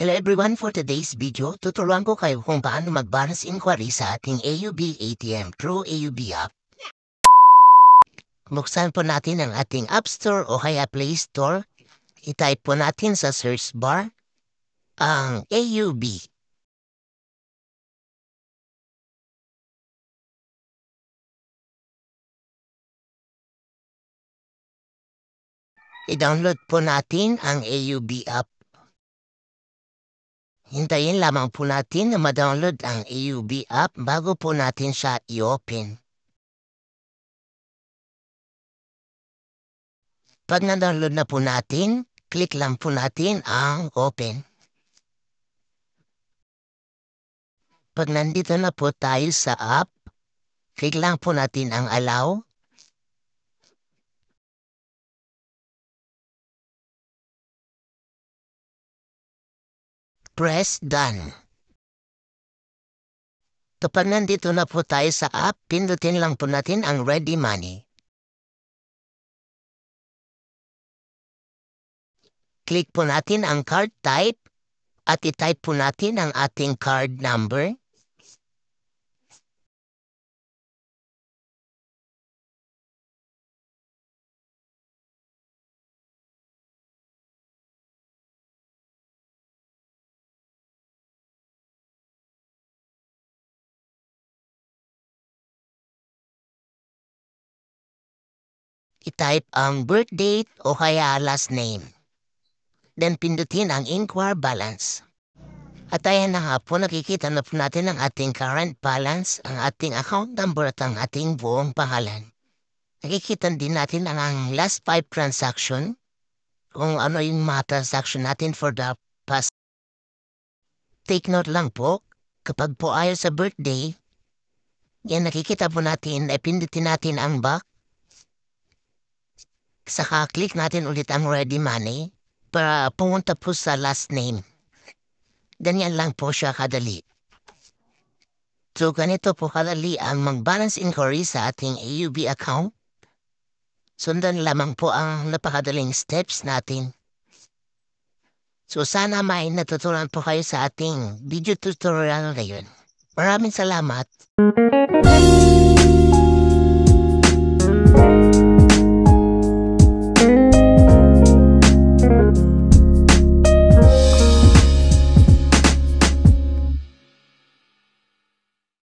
Hello everyone, for today's video, tuturuan ko kayo kung paano mag-balance inquiry sa ating AUB ATM through AUB app. Buksan po natin ang ating App Store o kaya Play Store. I-type po natin sa search bar ang AUB. I-download po natin ang AUB app. Hintayin lamang po natin na ma-download ang AUB app bago po natin siya i-open. Pag na-download na po natin, click lang po natin ang open. Pag nandito na po tayo sa app, click lang po natin ang allow. Press done. Kapag nandito na po tayo sa app, pindutin lang po natin ang ready money. Click po natin ang card type at i-type po natin ang ating card number. I-type ang birth date o kaya last name. Then pindutin ang inquire balance. At ayan na nga po, nakikita na po natin ang ating current balance, ang ating account number at ang ating buong pangalan. Nakikita din natin ang last 5 transaction, kung ano yung mga transaction natin for the past. Take note lang po, kapag po ayaw sa birthday, yan nakikita po natin, pindutin natin ang back. Saka click natin ulit ang ready money para pumunta po sa last name. Ganyan lang po siya kadali. So ganito po kadali ang mag-balance inquiry sa ating AUB account. Sundan lamang po ang napakadaling steps natin. So sana may natutunan po kayo sa ating video tutorial ngayon. Maraming salamat.